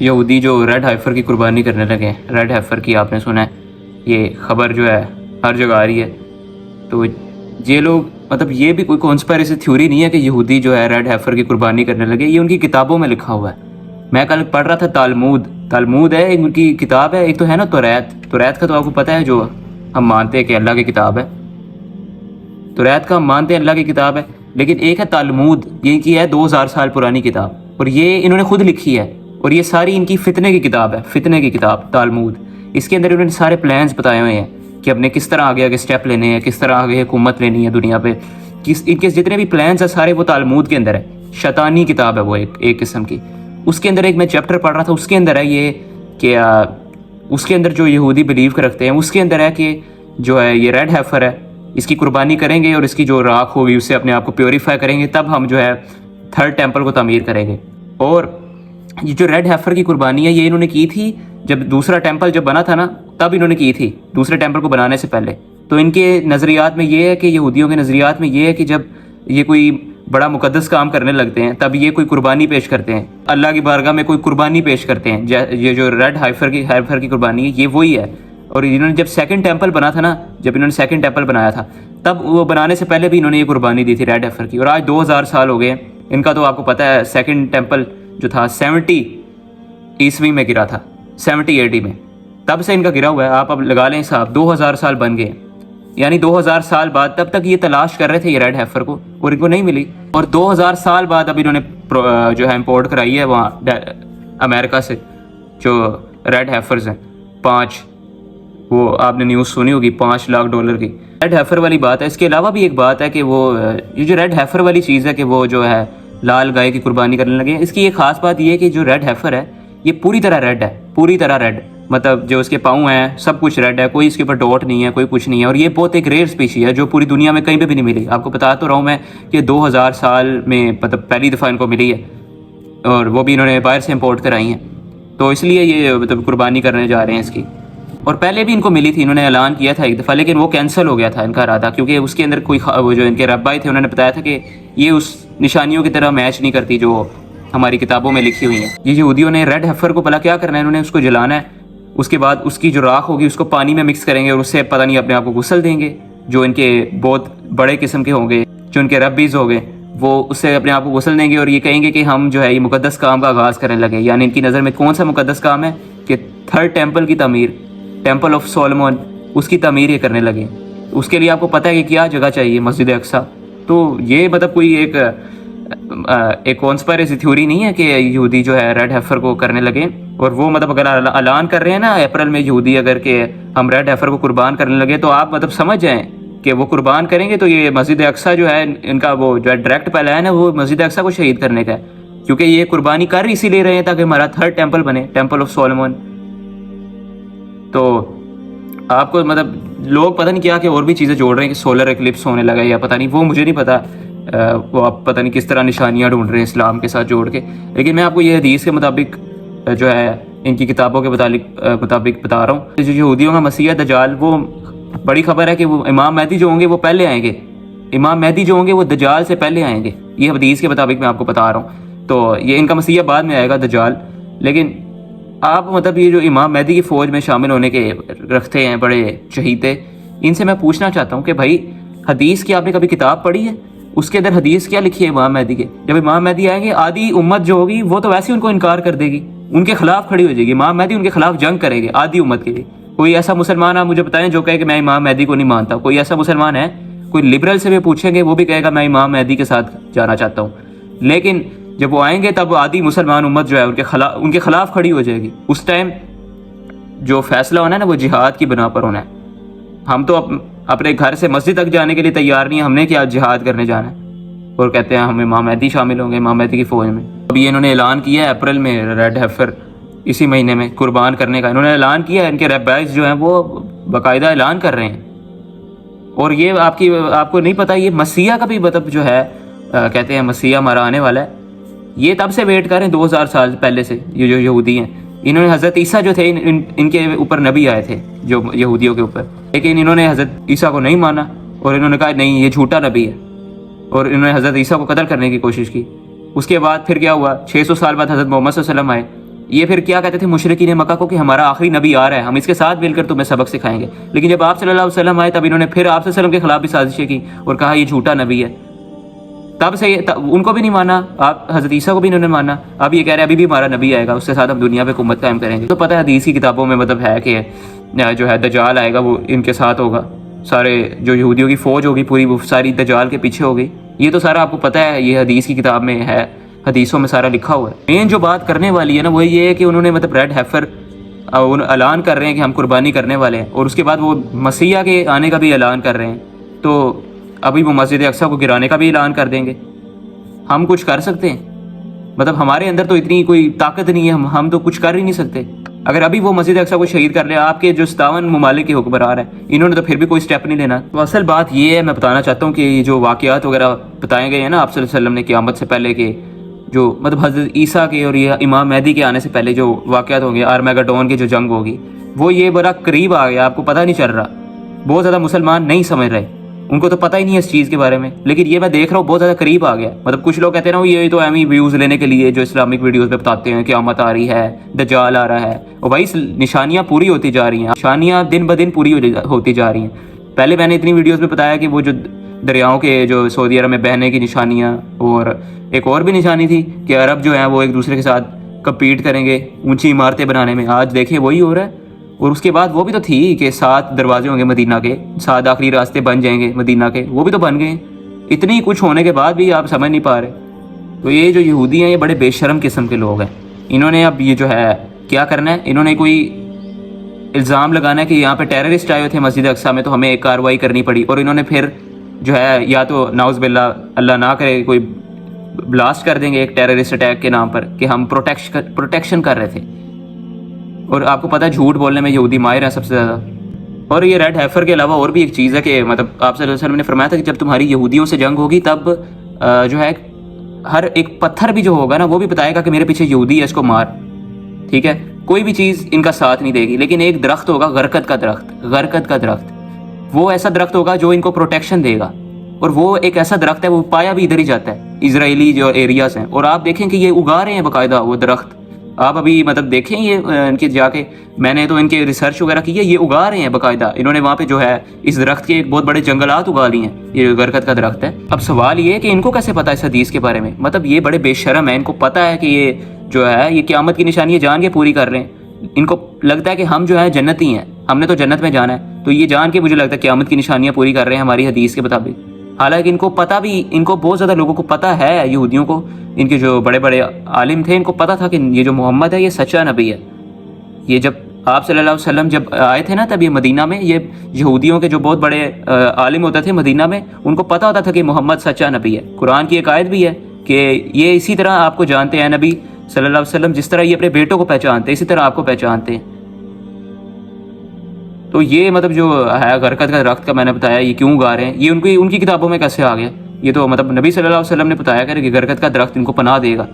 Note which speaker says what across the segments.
Speaker 1: یہودی جو ریڈ ہائفر کی قربانی کرنے لگے ہیں. ریڈ ہائفر کی آپ نے سنا ہے, یہ خبر جو ہے ہر جگہ آ رہی ہے. تو یہ لوگ مطلب یہ بھی کوئی کانسپیریسی تھیوری نہیں ہے کہ یہودی جو ہے ریڈ ہائفر کی قربانی کرنے لگے. یہ ان کی کتابوں میں لکھا ہوا ہے. میں کل پڑھ رہا تھا تالمود ہے ان کی کتاب ہے. ایک تو ہے نا توریت کا تو آپ کو پتہ ہے, جو ہم مانتے ہیں کہ اللہ کی کتاب ہے. توریت کا ہم مانتے ہیں اللہ کی کتاب ہے, لیکن ایک ہے تالمود, یہ کی ہے 2000 سال پرانی کتاب, اور یہ انہوں نے خود لکھی ہے. اور یہ ساری ان کی فتنے کی کتاب ہے, فتنے کی کتاب تالمود. اس کے اندر انہوں نے سارے پلانز بتائے ہوئے ہیں کہ اپنے کس طرح آگے آگے سٹیپ لینے ہیں, کس طرح آگے حکومت لینی ہے دنیا پہ. ان کے جتنے بھی پلانز ہیں سارے وہ تالمود کے اندر ہے. شیطانی کتاب ہے وہ ایک قسم کی. اس کے اندر ایک میں چیپٹر پڑھ رہا تھا, اس کے اندر ہے یہ کہ اس کے اندر جو یہودی بلیو کر رکھتے ہیں اس کے اندر ہے کہ جو ہے یہ ریڈ ہیفر ہے, اس کی قربانی کریں گے اور اس کی جو راکھ ہوگی اس سے اپنے آپ کو پیوریفائی کریں گے, تب ہم جو ہے تھرڈ ٹیمپل کو تعمیر کریں گے. اور یہ جو ریڈ ہیفر کی قربانی ہے یہ انہوں نے کی تھی جب دوسرا ٹیمپل جب بنا تھا نا, تب انہوں نے کی تھی, دوسرے ٹیمپل کو بنانے سے پہلے. تو ان کے نظریات میں یہ ہے کہ یہودیوں کے نظریات میں یہ ہے کہ جب یہ کوئی بڑا مقدس کام کرنے لگتے ہیں تب یہ کوئی قربانی پیش کرتے ہیں, اللہ کی بارگاہ میں کوئی قربانی پیش کرتے ہیں. یہ جو ریڈ ہائفر کی قربانی ہے یہ وہی ہے. اور انہوں نے جب سیکنڈ ٹیمپل بنا تھا نا, جب انہوں نے سیکنڈ ٹیمپل بنایا تھا تب وہ بنانے سے پہلے بھی انہوں نے یہ قربانی دی تھی ریڈ ہائفر کی. اور آج 2000 سال ہو گئے ان کا. تو آپ کو پتہ ہے سیکنڈ ٹیمپل جو تھا 70 عیسوی میں گرا تھا, 70 AD میں, تب سے ان کا گرا ہوا ہے. آپ اب لگا لیں صاحب 2000 سال بن گئے, یعنی 2000 سال بعد. تب تک یہ تلاش کر رہے تھے یہ ریڈ ہیفر کو اور ان کو نہیں ملی, اور 2000 سال بعد اب انہوں نے جو ہے امپورٹ کرائی ہے وہاں امریکہ سے جو ریڈ ہیفرز ہیں 5, وہ آپ نے نیوز سنی ہوگی $5 لاکھ کی ریڈ ہیفر والی بات ہے. اس کے علاوہ بھی ایک بات ہے کہ وہ یہ جو ریڈ ہیفر والی چیز ہے کہ وہ جو ہے لال گائے کی قربانی کرنے لگے. اس کی ایک خاص بات یہ ہے کہ جو ریڈ ہیفر ہے یہ پوری طرح ریڈ ہے, پوری طرح ریڈ, مطلب جو اس کے پاؤں ہیں سب کچھ ریڈ ہے, کوئی اس کے اوپر ڈاٹ نہیں ہے, کوئی کچھ نہیں ہے. اور یہ بہت ایک ریئر اسپیشی ہے جو پوری دنیا میں کہیں پہ بھی نہیں ملی. آپ کو بتا تو رہا ہوں میں کہ 2000 سال میں مطلب پہلی دفعہ ان کو ملی ہے, اور وہ بھی انہوں نے باہر سے امپورٹ کرائی ہیں. تو اس لیے یہ مطلب قربانی کرنے جا رہے ہیں اس کی. اور پہلے بھی ان کو ملی تھی, انہوں نے اعلان کیا تھا ایک دفعہ, لیکن وہ کینسل ہو گیا تھا ان کا ارادہ, کیونکہ اس کے اندر کوئی وہ جو ان کے ربائی تھے انہوں نے بتایا تھا کہ یہ اس نشانیوں کی طرح میچ نہیں کرتی جو ہماری کتابوں میں لکھی ہوئی ہیں. یہ یہودیوں نے ریڈ ہیفر کو بھلا کیا کرنا ہے, انہوں نے اس کو جلانا ہے, اس کے بعد اس کی جو راکھ ہوگی اس کو پانی میں مکس کریں گے اور اس سے پتہ نہیں اپنے آپ کو غسل دیں گے. جو ان کے بہت بڑے قسم کے ہوں گے, جو ان کے ربیز ہوں گے, وہ اس سے اپنے آپ کو غسل دیں گے اور یہ کہیں گے کہ ہم جو ہے یہ مقدس کام کا آغاز کرنے لگے. یعنی ان کی نظر میں کون سا مقدس کام ہے کہ تھرڈ ٹیمپل کی تعمیر, ٹیمپل آف سولومون, اس کی تعمیر یہ کرنے لگے. اس کے لیے آپ کو پتہ ہے کہ کیا جگہ چاہیے, مسجد اقصیٰ. تو یہ مطلب کوئی ایک کانسپیریسی تھیوری نہیں ہے کہ یہودی جو ہے ریڈ ہیفر کو کرنے لگے. اور وہ مطلب اگر اعلان کر رہے ہیں نا اپریل میں یہودی اگر کہ ہم ریڈ ہیفر کو قربان کرنے لگے, تو آپ مطلب سمجھ جائیں کہ وہ قربان کریں گے تو یہ مسجد اقصیٰ جو ہے ان کا وہ جو ہے ڈائریکٹ پلان ہے وہ مسجد اقصیٰ کو شہید کرنے کا ہے. کیونکہ یہ قربانی کر اسی لیے رہے ہیں تاکہ ہمارا تھرڈ ٹیمپل بنے, ٹیمپل آف سولومون. تو آپ کو مطلب لوگ پتہ نہیں کیا کہ اور بھی چیزیں جوڑ رہے ہیں کہ سولر ایکلپس ہونے لگا یا پتہ نہیں, وہ مجھے نہیں پتہ, وہ آپ پتہ نہیں کس طرح نشانیاں ڈھونڈ رہے ہیں اسلام کے ساتھ جوڑ کے. لیکن میں آپ کو یہ حدیث کے مطابق جو ہے ان کی کتابوں کے مطابق بتا رہا ہوں. جو یہودیوں کا مسیح دجال, وہ بڑی خبر ہے کہ وہ امام مہدی جو ہوں گے وہ پہلے آئیں گے. امام مہدی جو ہوں گے وہ دجال سے پہلے آئیں گے, یہ حدیث کے مطابق میں آپ کو بتا رہا ہوں. تو یہ ان کا مسیح بعد میں آئے گا دجال. لیکن آپ مطلب یہ جو امام مہدی کی فوج میں شامل ہونے کے رکھتے ہیں بڑے چہیتے, ان سے میں پوچھنا چاہتا ہوں کہ بھائی حدیث کی آپ نے کبھی کتاب پڑھی ہے؟ اس کے اندر حدیث کیا لکھی ہے امام مہدی کے؟ جب امام مہدی آئیں گے آدھی امت جو ہوگی وہ تو ویسے ان کو انکار کر دے گی, ان کے خلاف کھڑی ہو جائے گی. امام مہدی ان کے خلاف جنگ کرے گے آدھی امت کے لیے. کوئی ایسا مسلمان آپ مجھے بتائیں جو کہے کہ میں امام مہدی کو نہیں مانتا. کوئی ایسا مسلمان ہے؟ کوئی لبرل سے بھی پوچھیں گے وہ بھی کہے گا میں امام مہدی کے ساتھ جانا چاہتا ہوں. لیکن جب وہ آئیں گے تب آدھی مسلمان امت جو ہے ان کے خلاف کھڑی ہو جائے گی. اس ٹائم جو فیصلہ ہونا ہے نا وہ جہاد کی بنا پر ہونا ہے. ہم تو اپنے گھر سے مسجد تک جانے کے لیے تیار نہیں ہیں, ہم نے کیا جہاد کرنے جانا ہے, اور کہتے ہیں ہم امام مہدی شامل ہوں گے, امام مہدی کی فوج میں. ابھی انہوں نے اعلان کیا ہے اپریل میں ریڈ ہیفر اسی مہینے میں قربان کرنے کا, انہوں نے اعلان کیا ہے. ان کے ریبائز جو ہیں وہ باقاعدہ اعلان کر رہے ہیں. اور یہ آپ کو نہیں پتہ, یہ مسیح کا بھی مطلب جو ہے کہتے ہیں مسیح ہمارا آنے والا ہے. یہ تب سے ویٹ کر رہے ہیں 2000 سال پہلے سے. یہ جو یہودی ہیں انہوں نے حضرت عیسیٰ جو تھے ان کے اوپر نبی آئے تھے جو یہودیوں کے اوپر, لیکن انہوں نے حضرت عیسیٰ کو نہیں مانا اور انہوں نے کہا نہیں یہ جھوٹا نبی ہے, اور انہوں نے حضرت عیسیٰ کو قتل کرنے کی کوشش کی. اس کے بعد پھر کیا ہوا, 600 سال بعد حضرت محمد صلی اللہ علیہ وسلم آئے, یہ پھر کیا کہتے تھے مشرکین مکہ کو کہ ہمارا آخری نبی آ رہا ہے, ہم اس کے ساتھ مل کر تمہیں سبق سکھائیں گے. لیکن جب آپ صلی اللہ علیہ وسلم آئے تب انہوں نے پھر آپ صلی اللہ علیہ وسلم کے خلاف بھی سازشیں کی اور کہا یہ جھوٹا نبی ہے. تب سے ان کو بھی نہیں مانا, آپ حضرت عیسیٰ کو بھی انہوں نے مانا. اب یہ کہہ رہے ہیں ابھی بھی ہمارا نبی آئے گا, اس کے ساتھ ہم دنیا پہ حکومت قائم کریں گے. تو پتہ ہے حدیث کی کتابوں میں مطلب ہے کہ جو ہے دجال آئے گا وہ ان کے ساتھ ہوگا, سارے جو یہودیوں کی فوج ہوگی پوری وہ ساری دجال کے پیچھے ہوگی. یہ تو سارا آپ کو پتہ ہے, یہ حدیث کی کتاب میں ہے, حدیثوں میں سارا لکھا ہوا ہے. مین جو بات کرنے والی ہے نا وہ یہ ہے کہ انہوں نے مطلب ریڈ ہیفر اعلان کر رہے ہیں کہ ہم قربانی کرنے والے ہیں, اور اس کے بعد وہ مسیح کے آنے کا بھی اعلان کر رہے ہیں. تو ابھی وہ مسجد اقصیٰ کو گرانے کا بھی اعلان کر دیں گے. ہم کچھ کر سکتے ہیں؟ مطلب ہمارے اندر تو اتنی کوئی طاقت نہیں ہے, ہم تو کچھ کر ہی نہیں سکتے. اگر ابھی وہ مسجد اقصیٰ کو شہید کر لے, آپ کے جو 57 ممالک کے حکمران ہیں انہوں نے تو پھر بھی کوئی سٹیپ نہیں لینا. تو اصل بات یہ ہے, میں بتانا چاہتا ہوں کہ یہ جو واقعات وغیرہ بتائے گئے ہیں نا آپ صلی اللہ علیہ وسلم نے قیامت سے پہلے کے, جو مطلب حضرت عیسیٰ کے اور یہ امام مہدی کے آنے سے پہلے جو واقعات ہوں گے, آرمیگڈون کی جو جنگ ہوگی, وہ یہ بڑا قریب آ گیا, آپ کو پتہ نہیں چل رہا. بہت زیادہ مسلمان نہیں سمجھ رہے, ان کو تو پتہ ہی نہیں ہے اس چیز کے بارے میں, لیکن یہ میں دیکھ رہا ہوں بہت زیادہ قریب آ گیا. مطلب کچھ لوگ کہتے ہیں نا یہ تو ایم ہی ویوز لینے کے لیے جو اسلامک ویڈیوز پہ بتاتے ہیں قیامت آ رہی ہے, دجال آ رہا ہے, اور بھائی نشانیاں پوری ہوتی جا رہی ہیں, نشانیاں دن بدن پوری ہوتی جا رہی ہیں. پہلے میں نے اتنی ویڈیوز میں بتایا کہ وہ جو دریاؤں کے جو سعودی عرب میں بہنے کی نشانیاں, اور ایک اور بھی نشانی تھی کہ عرب جو ہیں وہ ایک دوسرے کے ساتھ کمپیٹ کریں گے اونچی عمارتیں بنانے میں. آج دیکھیں وہی ہو رہا ہے. اور اس کے بعد وہ بھی تو تھی کہ 7 دروازے ہوں گے مدینہ کے, 7 آخری راستے بن جائیں گے مدینہ کے, وہ بھی تو بن گئے. اتنی کچھ ہونے کے بعد بھی آپ سمجھ نہیں پا رہے. تو یہ جو یہودی ہیں یہ بڑے بے شرم قسم کے لوگ ہیں. انہوں نے اب یہ جو ہے کیا کرنا ہے, انہوں نے کوئی الزام لگانا ہے کہ یہاں پہ ٹیررسٹ آئے ہوئے تھے مسجد اقصیٰ میں تو ہمیں ایک کارروائی کرنی پڑی, اور انہوں نے پھر جو ہے یا تو نعوذ باللہ اللہ نہ کرے کوئی بلاسٹ کر دیں گے ایک ٹیررسٹ اٹیک کے نام پر کہ ہم پروٹیکشن کر رہے تھے. اور آپ کو پتہ ہے جھوٹ بولنے میں یہودی ماہر ہیں سب سے زیادہ. اور یہ ریڈ ہیفر کے علاوہ اور بھی ایک چیز ہے کہ مطلب آپ صلی اللہ علیہ وسلم نے فرمایا تھا کہ جب تمہاری یہودیوں سے جنگ ہوگی تب جو ہے ہر ایک پتھر بھی جو ہوگا نا وہ بھی بتائے گا کہ میرے پیچھے یہودی ہے, اس کو مار. ٹھیک ہے, کوئی بھی چیز ان کا ساتھ نہیں دے گی, لیکن ایک درخت ہوگا غرقد کا درخت, وہ ایسا درخت ہوگا جو ان کو پروٹیکشن دے گا. اور وہ ایک ایسا درخت ہے وہ پایا بھی ادھر ہی جاتا ہے, اسرائیلی جو ایریاز ہیں. اور آپ دیکھیں کہ یہ اگا رہے ہیں باقاعدہ وہ درخت, آپ ابھی مطلب دیکھیں یہ ان کے جا کے, میں نے تو ان کے ریسرچ وغیرہ کی ہے, یہ اگا رہے ہیں باقاعدہ. انہوں نے وہاں پہ جو ہے اس درخت کے ایک بہت بڑے جنگلات اگا لی ہیں, یہ غرقد کا درخت ہے. اب سوال یہ ہے کہ ان کو کیسے پتہ ہے اس حدیث کے بارے میں, مطلب یہ بڑے بے شرم ہیں, ان کو پتہ ہے کہ یہ جو ہے یہ قیامت کی نشانی جان کے پوری کر رہے ہیں. ان کو لگتا ہے کہ ہم جو ہے جنتی ہیں, ہم نے تو جنت میں جانا ہے, تو یہ جان کے مجھے لگتا ہے قیامت کی نشانیاں پوری کر رہے ہیں ہماری حدیث کے مطابق. حالانکہ ان کو پتہ بھی, ان کو بہت زیادہ لوگوں کو پتہ ہے, یہودیوں کو, ان کے جو بڑے بڑے عالم تھے ان کو پتہ تھا کہ یہ جو محمد ہے یہ سچا نبی ہے. یہ جب آپ صلی اللہ علیہ وسلم جب آئے تھے نا تب یہ مدینہ میں, یہ یہودیوں کے جو بہت بڑے عالم ہوتے تھے مدینہ میں, ان کو پتہ ہوتا تھا کہ محمد سچا نبی ہے. قرآن کی ایک آیت بھی ہے کہ یہ اسی طرح آپ کو جانتے ہیں نبی صلی اللہ علیہ وسلم, جس طرح یہ اپنے بیٹوں کو پہچانتے ہیں اسی طرح آپ کو پہچانتے ہیں. تو یہ مطلب جو ہے غرقد کا درخت کا میں نے بتایا یہ کیوں اگا رہے ہیں, یہ ان کی کتابوں میں کیسے آ گیا؟ یہ تو مطلب نبی صلی اللہ علیہ وسلم نے بتایا کہ غرقد کا درخت ان کو پناہ دے گا,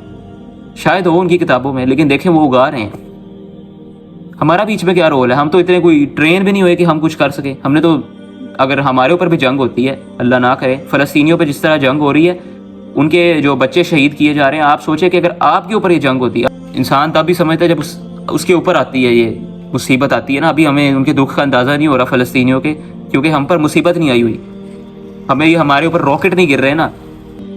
Speaker 1: شاید ہو ان کی کتابوں میں, لیکن دیکھیں وہ اگا رہے ہیں. ہمارا بیچ میں کیا رول ہے؟ ہم تو اتنے کوئی ٹرین بھی نہیں ہوئے کہ ہم کچھ کر سکیں. ہم نے تو, اگر ہمارے اوپر بھی جنگ ہوتی ہے, اللہ نہ کرے, فلسطینیوں پہ جس طرح جنگ ہو رہی ہے, ان کے جو بچے شہید کیے جا رہے ہیں, آپ سوچیں کہ اگر آپ کے اوپر یہ جنگ ہوتی ہے, انسان تب بھی سمجھتا ہے جب اس کے اوپر آتی ہے یہ مصیبت آتی ہے نا. ابھی ہمیں ان کے دکھ کا اندازہ نہیں ہو رہا فلسطینیوں کے, کیونکہ ہم پر مصیبت نہیں آئی ہوئی, ہمیں یہ ہمارے اوپر راکٹ نہیں گر رہے نا,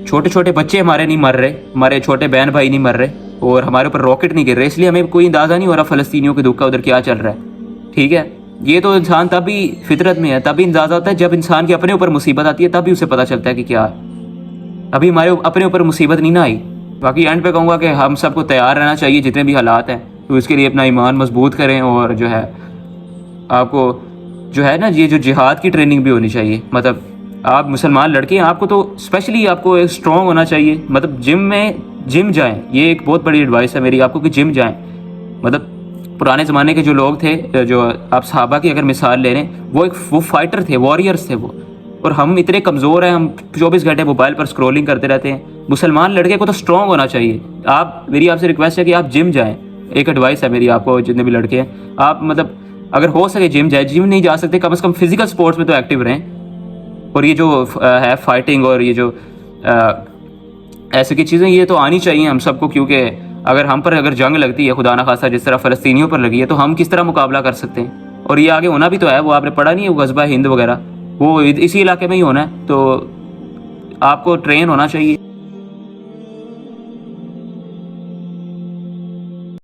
Speaker 1: چھوٹے چھوٹے بچے ہمارے نہیں مر رہے, ہمارے چھوٹے بہن بھائی نہیں مر رہے, اور ہمارے اوپر راکٹ نہیں گر رہے, اس لیے ہمیں کوئی اندازہ نہیں ہو رہا فلسطینیوں کے دکھ کا ادھر کیا چل رہا ہے. ٹھیک ہے, یہ تو انسان تب بھی فطرت میں ہے, تب بھی اندازہ ہوتا ہے جب انسان کے اپنے اوپر مصیبت آتی ہے, تب بھی اسے پتہ چلتا ہے کہ کیا ہے. ابھی ہمارے اپنے اوپر مصیبت نہیں نہ آئی. باقی اینڈ پہ کہوں گا کہ ہم سب کو تیار رہنا چاہیے جتنے بھی حالات ہیں, تو اس کے لیے اپنا ایمان مضبوط کریں, اور جو ہے آپ کو جو ہے نا یہ جو جہاد کی ٹریننگ بھی ہونی چاہیے. مطلب آپ مسلمان لڑکے ہیں, آپ کو تو اسپیشلی آپ کو اسٹرانگ ہونا چاہیے. مطلب جم جائیں, یہ ایک بہت بڑی ایڈوائس ہے میری آپ کو کہ جم جائیں. مطلب پرانے زمانے کے جو لوگ تھے, جو آپ صحابہ کی اگر مثال لے رہے ہیں, وہ فائٹر تھے, واریئرس تھے وہ, اور ہم اتنے کمزور ہیں, ہم 24 گھنٹے موبائل پر اسکرولنگ کرتے رہتے ہیں. مسلمان لڑکے کو تو اسٹرانگ ہونا چاہیے. میری آپ سے ریکویسٹ ہے کہ آپ جم جائیں, ایک ایڈوائس ہے میری آپ کو جتنے بھی لڑکے ہیں. آپ مطلب اگر ہو سکے جم جائیں, جم نہیں جا سکتے کم از کم فزیکل سپورٹس میں تو ایکٹیو رہیں. اور یہ جو ہے فائٹنگ اور یہ جو ایسے کی چیزیں, یہ تو آنی چاہیے ہم سب کو, کیونکہ اگر ہم پر اگر جنگ لگتی ہے خدا نخواستہ جس طرح فلسطینیوں پر لگی ہے تو ہم کس طرح مقابلہ کر سکتے ہیں؟ اور یہ آگے ہونا بھی تو ہے، وہ آپ نے پڑھا نہیں ہے، وہ غزوہ ہند وغیرہ وہ اسی علاقے میں ہی ہونا ہے، تو آپ کو ٹرین ہونا چاہیے۔